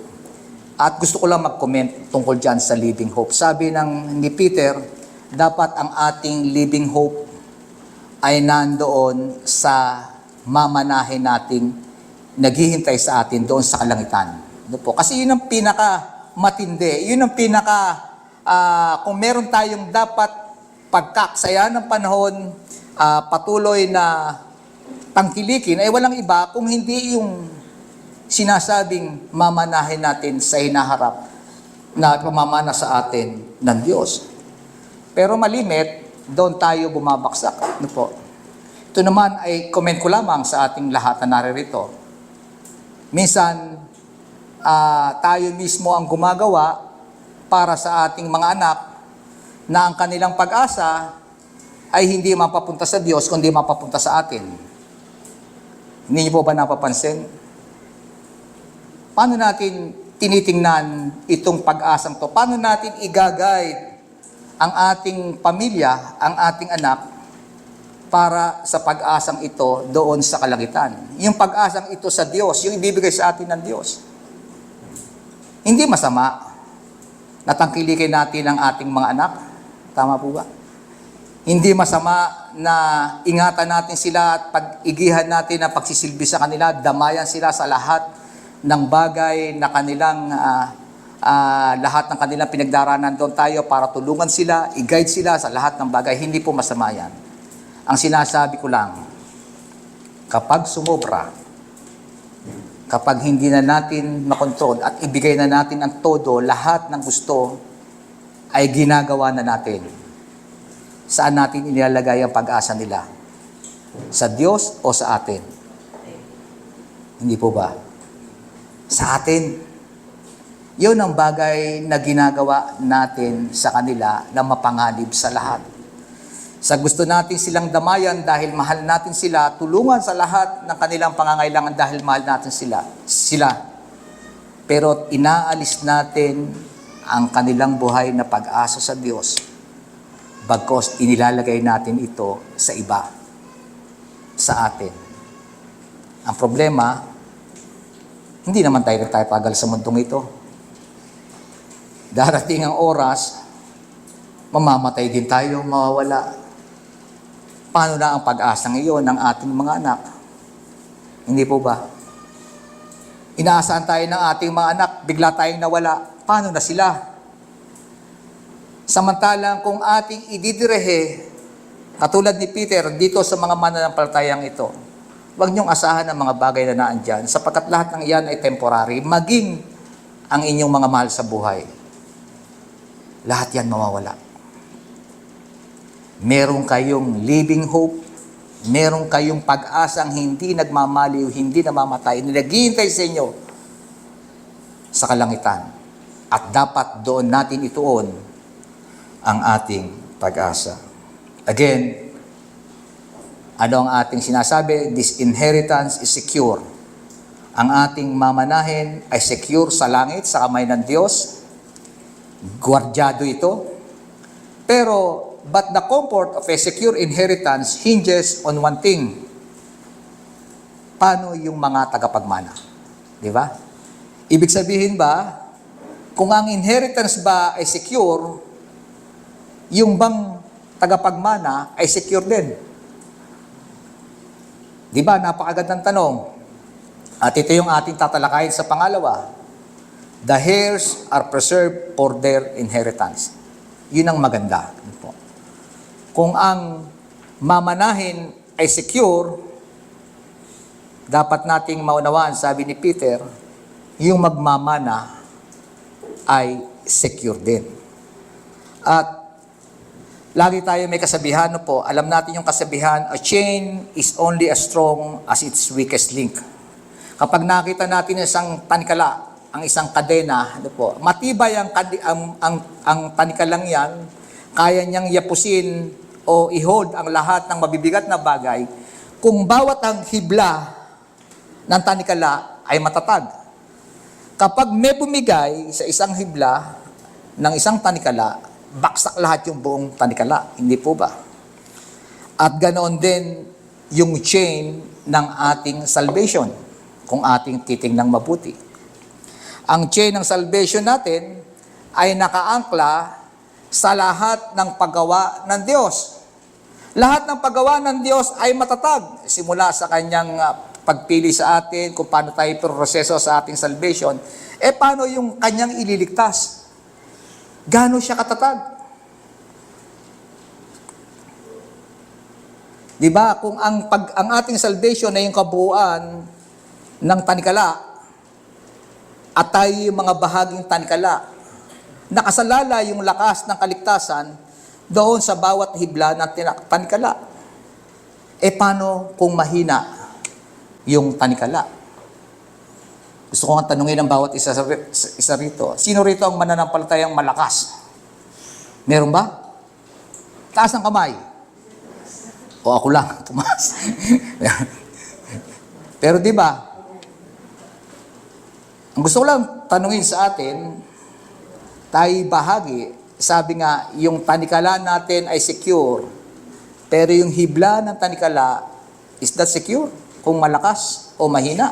At gusto ko lang mag-comment tungkol dyan sa living hope. Sabi ni Peter, dapat ang ating living hope ay nandoon sa mamanahin nating naghihintay sa atin doon sa kalangitan. Ano po? Kasi yun ang pinaka-matindi. Yun ang kung meron tayong dapat pagkaksaya ng panahon, patuloy na tangkilikin, ay walang iba kung hindi yung sinasabing mamanahin natin sa hinaharap na pamamana sa atin ng Diyos. Pero malimit, doon tayo bumabaksak. Ano po? Ito naman ay comment ko lamang sa ating lahat na naririto. Minsan, tayo mismo ang gumagawa para sa ating mga anak na ang kanilang pag-asa ay hindi mapapunta sa Diyos, kundi mapapunta sa atin. Hindi niyo po ba napapansin? Paano natin tinitingnan itong pag-asang to? Paano natin i-guide ang ating pamilya, ang ating anak, para sa pag-asang ito doon sa kalangitan? Yung pag-asang ito sa Diyos, yung ibibigay sa atin ng Diyos. Hindi masama na tangkilikin natin ang ating mga anak. Tama po ba? Hindi masama na ingatan natin sila at pag-igihan natin na pagsisilbi sa kanila, damayan sila sa lahat ng bagay na kanilang lahat ng kanilang pinagdaranan doon tayo para tulungan sila, i-guide sila sa lahat ng bagay. Hindi po masama yan. Ang sinasabi ko lang, kapag sumobra, kapag hindi na natin makontrol at ibigay na natin ang todo, lahat ng gusto ay ginagawa na natin. Saan natin inilalagay ang pag-asa nila? Sa Diyos o sa atin? Hindi po ba? Sa atin. Yun ang bagay na ginagawa natin sa kanila na mapanganib sa lahat. Sa gusto natin silang damayan dahil mahal natin sila, tulungan sa lahat ng kanilang pangangailangan dahil mahal natin sila. Pero inaalis natin ang kanilang buhay na pag-asa sa Diyos bagkos inilalagay natin ito sa iba, sa atin. Ang problema, hindi naman tayo nagtatagal sa mundong ito. Darating ang oras, mamamatay din tayo, mawawala. Paano na ang pag-asang iyon ng ating mga anak? Hindi po ba? Inaasahan tayo ng ating mga anak, bigla tayong nawala. Paano na sila? Samantalang kung ating ididirehe, katulad ni Peter, dito sa mga mananampalatayang ito, huwag niyong asahan ang mga bagay na naandyan, sapagkat lahat ng iyan ay temporary, maging ang inyong mga mahal sa buhay. Lahat yan mawawala. Meron kayong living hope, meron kayong pag-asang hindi nagmamaliw, hindi namamatay, naghihintay sa inyo sa kalangitan. At dapat doon natin ituon ang ating pag-asa. Again, ano ang ating sinasabi? This inheritance is secure. Ang ating mamanahin ay secure sa langit, sa kamay ng Diyos. Gwardyado ito. Pero, but the comfort of a secure inheritance hinges on one thing. Paano yung mga tagapagmana? Di ba? Ibig sabihin ba, kung ang inheritance ba ay secure, yung bang tagapagmana ay secure din? Di ba? Napakagandang tanong. At ito yung ating tatalakayin sa pangalawa. The heirs are preserved for their inheritance. Yun ang maganda. Kung ang mamanahin ay secure, dapat nating maunawaan, sabi ni Peter, yung magmamana ay secure din. At lagi tayo may kasabihan, alam natin yung kasabihan, a chain is only as strong as its weakest link. Kapag nakita natin isang tanikala, ang isang kadena, matibay ang tanikalang yan, kaya niyang yapusin o i-hold ang lahat ng mabibigat na bagay, kung bawat ang hibla ng tanikala ay matatag. Kapag may bumigay sa isang hibla ng isang tanikala, baksak lahat yung buong tanikala. Hindi po ba? At ganoon din yung chain ng ating salvation, kung ating titingnang mabuti. Ang chain ng salvation natin ay nakaangkla sa lahat ng paggawa ng Diyos. Lahat ng paggawa ng Diyos ay matatag. Simula sa kanyang pagpili sa atin, kung paano tayo proseso sa ating salvation, paano yung kanyang ililigtas? Gaano siya katatag? Di ba? Kung ang ating salvation ay yung kabuuan ng tanikala, at tayo yung mga bahaging tanikala, nakasalala yung lakas ng kaligtasan doon sa bawat hibla ng tanikala. Paano kung mahina yung tanikala? Gusto ko nga tanungin ang bawat isa rito. Sino rito ang mananampalatayang malakas? Meron ba? Taas ng kamay. O ako lang, tumaas. Pero di ba, ang gusto ko lang tanungin sa atin, tayo bahagi, sabi nga, yung tanikala natin ay secure, pero yung hibla ng tanikala, is that secure? Kung malakas o mahina?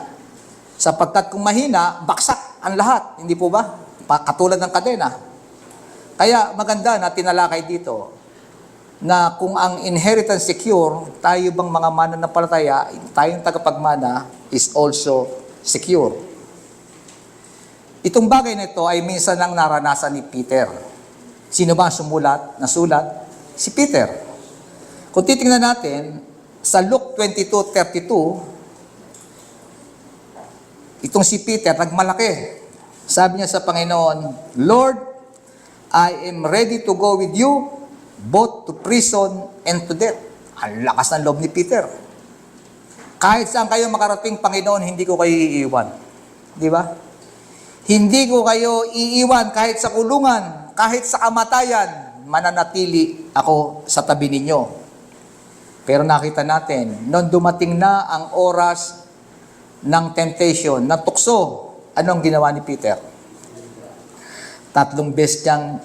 Sapagkat kung mahina, baksak ang lahat. Hindi po ba? Katulad ng kadena. Kaya maganda na tinalakay dito na kung ang inheritance secure, tayo bang mga mananampalataya, tayong tagapagmana is also secure. Itong bagay na ito ay minsan lang naranasan ni Peter. Sino ba nasulat? Si Peter. Kung titingnan natin, sa Luke 22:32, itong si Peter, nagmalaki. Sabi niya sa Panginoon, Lord, I am ready to go with you, both to prison and to death. Ang lakas ng loob ni Peter. Kahit saan kayo makarating, Panginoon, hindi ko kayo iiwan. Di ba? Hindi ko kayo iiwan kahit sa kulungan, kahit sa kamatayan, mananatili ako sa tabi ninyo. Pero nakita natin, noon dumating na ang oras ng temptation, na tukso, anong ginawa ni Peter? 3 beses niyang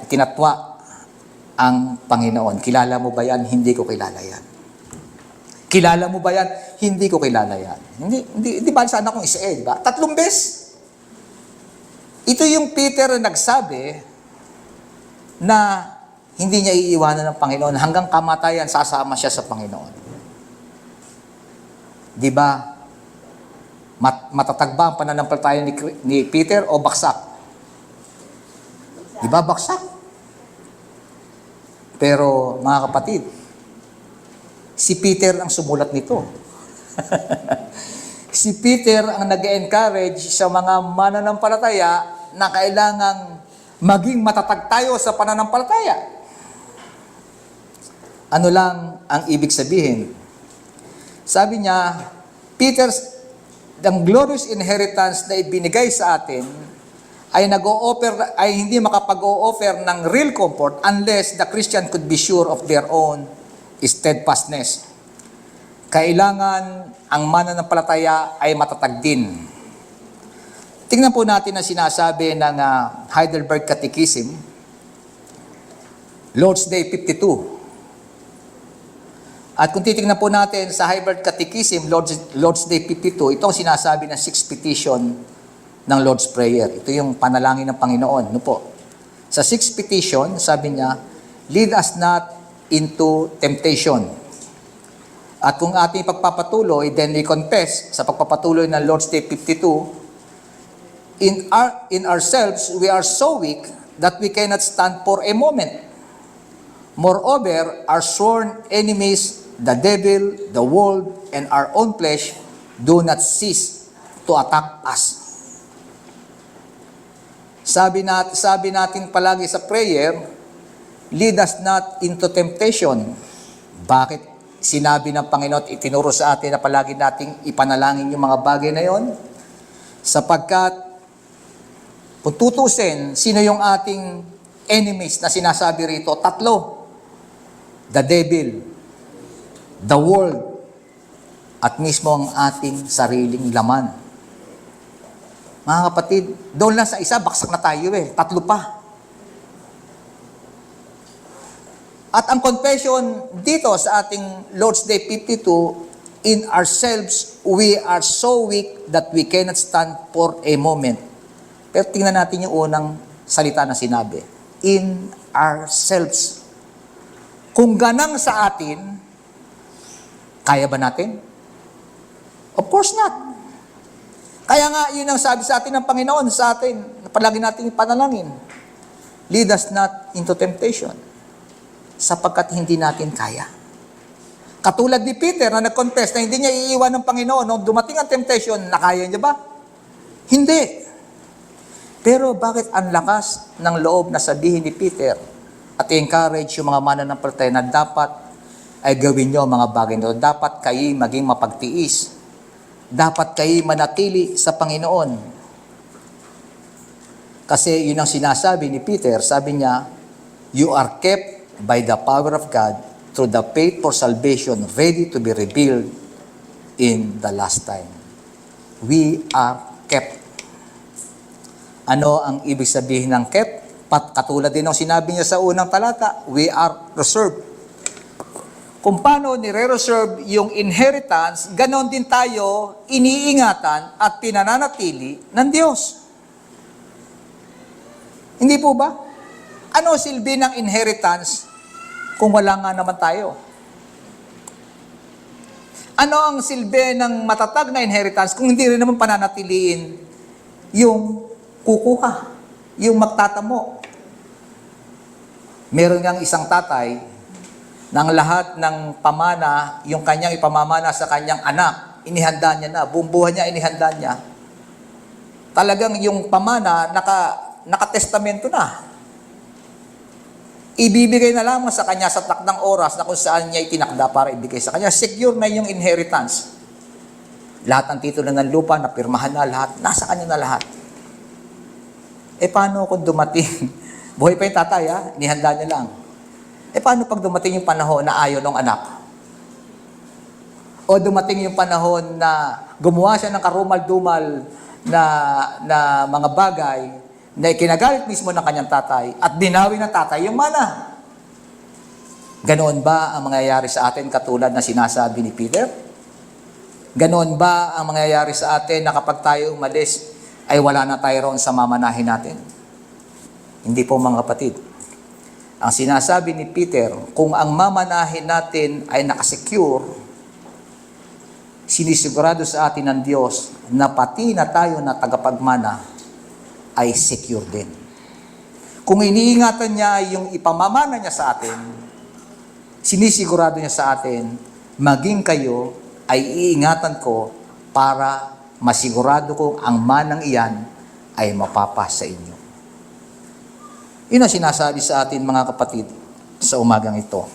ikinatwa ang Panginoon. Kilala mo ba yan? Hindi ko kilala yan. Kilala mo ba yan? Hindi ko kilala yan. Hindi ba sana kung isa di ba? 3 beses. Ito yung Peter na nagsabi na hindi niya iiwanan ng Panginoon. Hanggang kamatayan, sasama siya sa Panginoon. Di ba? Matatag ba ang pananampalataya ni Peter o baksak? Di ba baksak? Pero mga kapatid, si Peter ang sumulat nito. Si Peter ang nag-encourage sa mga mananampalataya na kailangang maging matatag tayo sa pananampalataya. Ano lang ang ibig sabihin? Sabi niya, Peter's, the glorious inheritance na ibinigay sa atin ay hindi makapag-o-offer ng real comfort unless the Christian could be sure of their own steadfastness. Kailangan ang mananampalataya ay matatag din. Tingnan po natin ang sinasabi ng Heidelberg Catechism, Lord's Day 52. At kung titingnan po natin sa Heidelberg Catechism, Lord's Day 52, ito ang sinasabi ng 6th petition ng Lord's Prayer. Ito yung panalangin ng Panginoon. Sa 6th petition, sabi niya, lead us not into temptation. At kung ating pagpapatuloy, then we confess sa pagpapatuloy ng Lord's Day 52, in ourselves, we are so weak that we cannot stand for a moment. Moreover, our sworn enemies, the devil, the world, and our own flesh, do not cease to attack us. Sabi natin palagi sa prayer, lead us not into temptation. Bakit sinabi ng Panginoon at itinuro sa atin na palagi nating ipanalangin yung mga bagay na yon? Sapagkat kung tutusin, sino yung ating enemies na sinasabi rito? Tatlo. The devil, the world, at mismo ang ating sariling laman. Mga kapatid, doon lang sa isa, baksak na tayo Tatlo pa. At ang confession dito sa ating Lord's Day 52, in ourselves, we are so weak that we cannot stand for a moment. Pero tingnan natin yung unang salita na sinabi. In ourselves. Kung ganang sa atin, kaya ba natin? Of course not. Kaya nga, yun ang sabi sa atin ng Panginoon sa atin, na palagi natin ipanalangin. Lead us not into temptation, sapagkat hindi natin kaya. Katulad ni Peter na nag-confess na hindi niya iiwan ng Panginoon, nung dumating ang temptation, nakaya niya ba? Hindi. Pero bakit ang lakas ng loob na sabihin ni Peter at i-encourage yung mga mananampalataya na dapat ay gawin nyo mga bagay na ito. Dapat kayo maging mapagtiis. Dapat kayo manatili sa Panginoon. Kasi yun ang sinasabi ni Peter. Sabi niya, you are kept by the power of God through the faith for salvation ready to be revealed in the last time. We are kept. Ano ang ibig sabihin ng kept? Katulad din ng sinabi niya sa unang talata, we are reserved. Kung paano nire-reserve yung inheritance, ganon din tayo iniingatan at pinananatili ng Diyos. Hindi po ba? Ano silbi ng inheritance kung wala nga naman tayo? Ano ang silbi ng matatag na inheritance kung hindi rin naman pananatiliin yung kukuha, yung magtatamo? Meron ngang isang tatay ng lahat ng pamana, yung kanyang ipamamana sa kanyang anak, inihanda niya na, buong buhay niya inihanda niya. Talagang yung pamana, nakatestamento na. Ibibigay na lamang sa kanya sa takdang oras na kung saan niya itinakda para ibigay sa kanya. Secure na yung inheritance. Lahat ng titulo ng lupa, napirmahan na lahat, nasa kanya na lahat. Paano kung dumating? Buhay pa yung tatay, inihanda niya lang. Paano pag dumating yung panahon na ayaw ng anak? O dumating yung panahon na gumawa siya ng karumal-dumal na mga bagay na ikinagalit mismo ng kanyang tatay at binawi ng tatay yung mana. Ganoon ba ang mangyayari sa atin katulad na sinasabi ni Peter? Ganoon ba ang mangyayari sa atin na kapag tayo umalis ay wala na tayo roon sa mamanahin natin? Hindi po mga kapatid. Ang sinasabi ni Peter, kung ang mamanahin natin ay nakasecure, sinisigurado sa atin ng Diyos na pati na tayo na tagapagmana ay secure din. Kung iniingatan niya yung ipamamana niya sa atin, sinisigurado niya sa atin, maging kayo ay iingatan ko para masigurado kong ang manang iyan ay mapapasa sa inyo. Yun ang sinasabi sa atin mga kapatid sa umagang ito.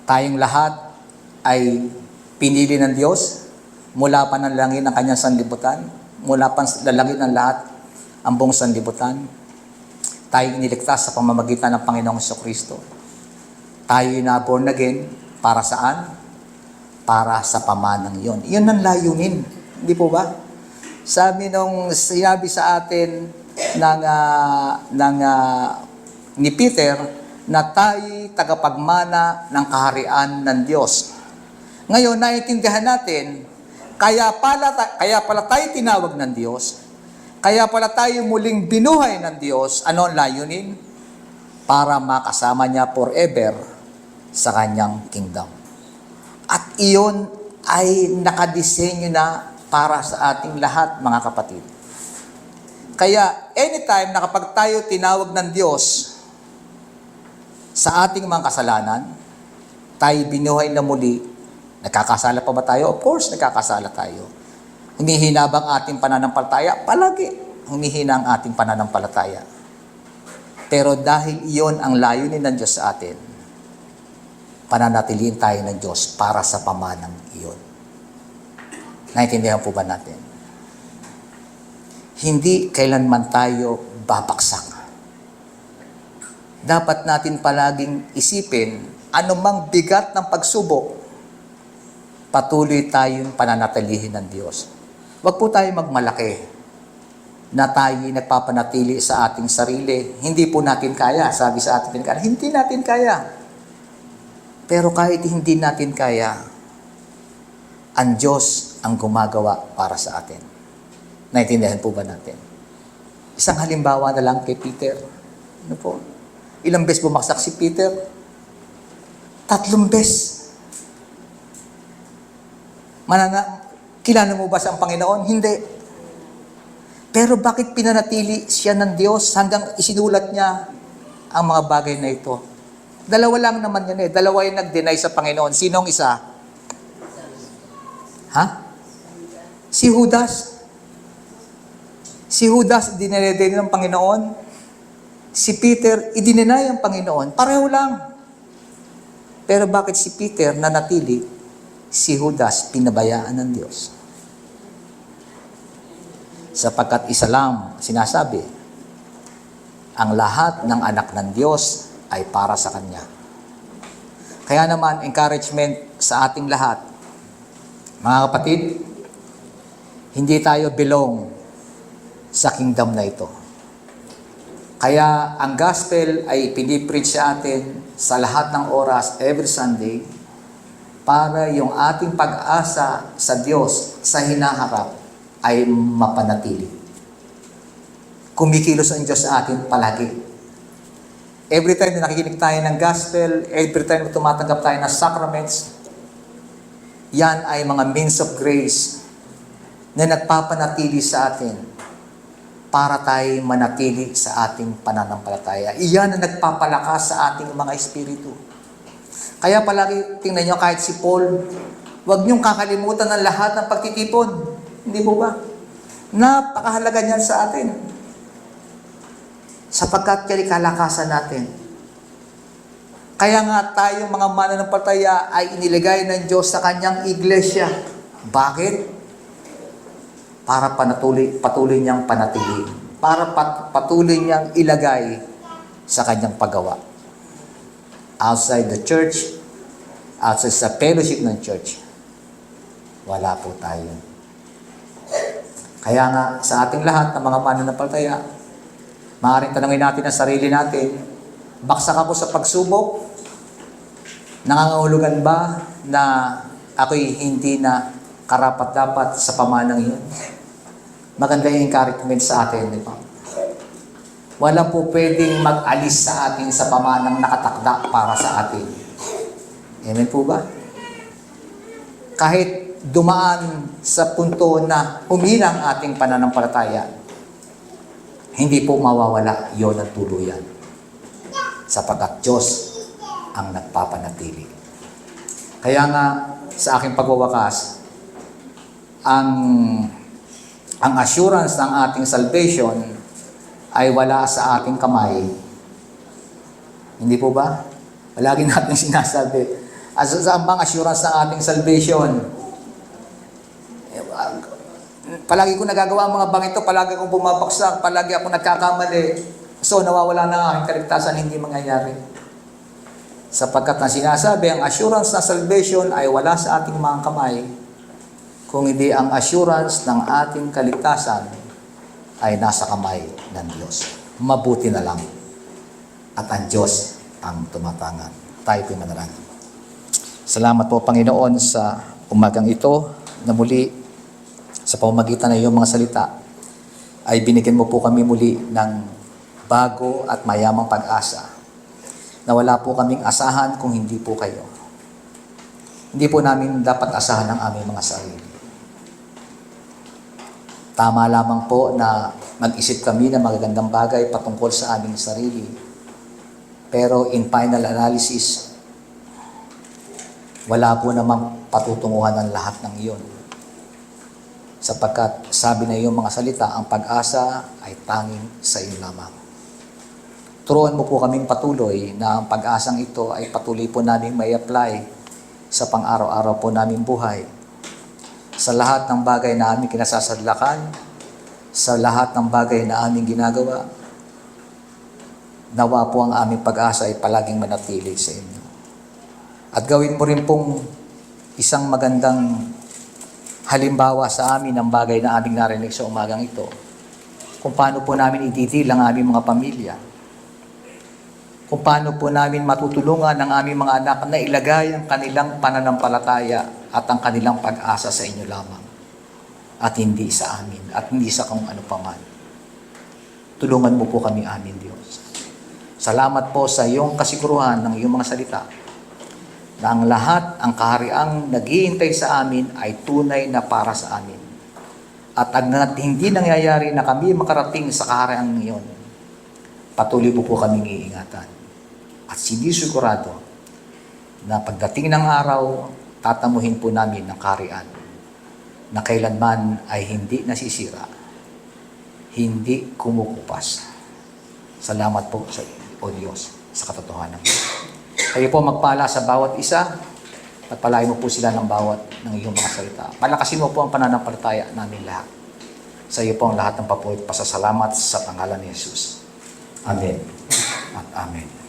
Tayong lahat ay pinili ng Diyos mula pa ng langit ng kanyang sanlibutan, mula pa ng langit ng lahat ang buong sanlibutan. Tayo iniligtas sa pamamagitan ng Panginoong Jesucristo. Tayo na born again para saan? Para sa pamanang yon. Yun ang layunin. Hindi po ba? Sabi nung sinabi sa atin ni Peter na tayo tagapagmana ng kaharian ng Diyos. Ngayon, naiintindihan natin, kaya pala tayo tinawag ng Diyos, kaya pala tayo muling binuhay ng Diyos. Ano ang layunin? para makasama niya forever sa kanyang kingdom. At iyon ay nakadisenyo na para sa ating lahat, mga kapatid. Kaya anytime na kapag tayo tinawag ng Diyos sa ating mga kasalanan, tayo binuhay na muli, nagkakasala pa ba tayo? Of course, nagkakasala tayo. Humihina bang ating pananampalataya? Palagi humihina ang ating pananampalataya. Pero dahil iyon ang layunin ng Diyos sa atin, pananatiliin tayo ng Diyos para sa pamanang iyon. Naintindihan po ba natin? Hindi kailanman tayo babaksak. Dapat natin palaging isipin, anumang bigat ng pagsubok, patuloy tayong pananatilihin ng Diyos. Huwag po tayo magmalaki na tayo nagpapanatili sa ating sarili. Hindi po natin kaya. Sabi sa ating pinagkaan, hindi natin kaya. Pero kahit hindi natin kaya, ang Diyos ang gumagawa para sa atin. Naintindihan po ba natin? Isang halimbawa na lang kay Peter. Ano po? Ilang beses bumaksak si Peter? 3 beses. Kilala mo ba sa Panginoon? Hindi. Pero bakit pinanatili siya ng Diyos hanggang isinulat niya ang mga bagay na ito? Dalawa lang naman yan eh. Dalawa yung nag-deny sa Panginoon. Sinong isa? Ha? Si Judas. Si Judas, dinedeny ng Panginoon. Si Peter, idinenay ang Panginoon. Pareho lang. Pero bakit si Peter nanatili? Si Judas, pinabayaan ng Diyos. Sapagkat isa lang sinasabi, ang lahat ng anak ng Diyos ay para sa Kanya. Kaya naman, encouragement sa ating lahat. Mga kapatid, hindi tayo belong sa kingdom na ito. Kaya ang gospel ay pinipreach sa atin sa lahat ng oras, every Sunday, para yung ating pag-asa sa Diyos sa hinaharap ay mapanatili. Kumikilos ang Diyos sa atin palagi. Every time na nakikinig tayo ng gospel, every time na tumatanggap tayo ng sacraments, yan ay mga means of grace na nagpapanatili sa atin para tayo manatili sa ating pananampalataya. Iyan ang nagpapalakas sa ating mga espiritu. Kaya palagi, tingnan nyo, kahit si Paul, huwag niyong kakalimutan ng lahat ng pagtitipon. Hindi po ba? Napakahalaga niyan sa atin. Sapagkat yan kalakasan natin. Kaya nga tayong mga mananampalataya ay iniligay ng Diyos sa Kanyang iglesia. Bakit? Para patuloy niyang panatili. Para patuloy niyang ilagay sa Kanyang paggawa. Outside the church, outside sa fellowship ng church, wala po tayo. Kaya nga, sa ating lahat ng mga mananampalataya, maaaring tanungin natin ang sarili natin, baksak ako sa pagsubok? Nangangahulugan ba na ako'y hindi na karapat-dapat sa pamanang iyon? Maganda yung encouragement sa atin, di ba? Wala po pwedeng mag-alis sa atin sa pamanang nakatakda para sa atin. Amen po ba? Kahit dumaan sa punto na humina ang ating pananampalataya, hindi po mawawala yon ang tuluyan. Sapagkat Diyos ang nagpapanatili. Kaya nga, sa aking pagwawakas, ang assurance ng ating salvation ay wala sa ating kamay. Hindi po ba? Palagi natin sinasabi. Saan bang assurance ng ating salvation? Palagi ko nagagawa ang mga bangito, palagi akong bumabaksak, palagi akong nagkakamali. So, nawawala na ang aking kaligtasan, hindi mangyayari. Sapagkat na sinasabi, ang assurance ng salvation ay wala sa ating mga kamay, kung hindi ang assurance ng ating kaligtasan ay nasa kamay ng Diyos. Mabuti na lang. At ang Diyos ang tumatangan. Tayo po'y manalangin. Salamat po, Panginoon, sa umagang ito na muli sa pamamagitan ng iyong mga salita ay binigyan mo po kami muli ng bago at mayamang pag-asa na wala po kaming asahan kung hindi po kayo. Hindi po namin dapat asahan ang aming mga sarili. Tama lamang po na mag-isip kami ng magagandang bagay patungkol sa aming sarili. Pero in final analysis, wala po namang patutunguhan ng lahat ng iyon. Sapagkat sabi na iyong mga salita, ang pag-asa ay tanging sa iyo lamang. Turuan mo po kaming patuloy na ang pag-asang ito ay patuloy po namin may apply sa pang-araw-araw po naming buhay. Sa lahat ng bagay na aming kinasasadlakan, sa lahat ng bagay na aming ginagawa, nawa po ang aming pag-asa ay palaging manatili sa inyo. At gawin mo rin pong isang magandang halimbawa sa amin ng bagay na aming narinig sa umagang ito, kung paano po namin ididil ang aming mga pamilya, kung paano po namin matutulungan ang aming mga anak na ilagay ang kanilang pananampalataya at ang kanilang pag-asa sa inyo lamang at hindi sa amin at hindi sa kung ano paman. Tulungan mo po kami, amin, Diyos. Salamat po sa iyong kasiguruhan ng iyong mga salita na ang lahat, ang kahariang naghihintay sa amin ay tunay na para sa amin. At hindi nangyayari na kami makarating sa kahariang iyon, patuloy mo po kaming iingatan. At sinisigurado na pagdating ng araw, tatamuhin po namin ang kaharian na kailanman ay hindi nasisira, hindi kumukupas. Salamat po sa O Diyos sa katotohanan. Kayo po magpala sa bawat isa at palain mo po sila ng bawat ng iyong mga salita. Palakasin mo po ang pananampalataya namin lahat. Sa iyo po ang lahat ng papuri at pasasalamat sa pangalan ni Jesus. Amen at Amen.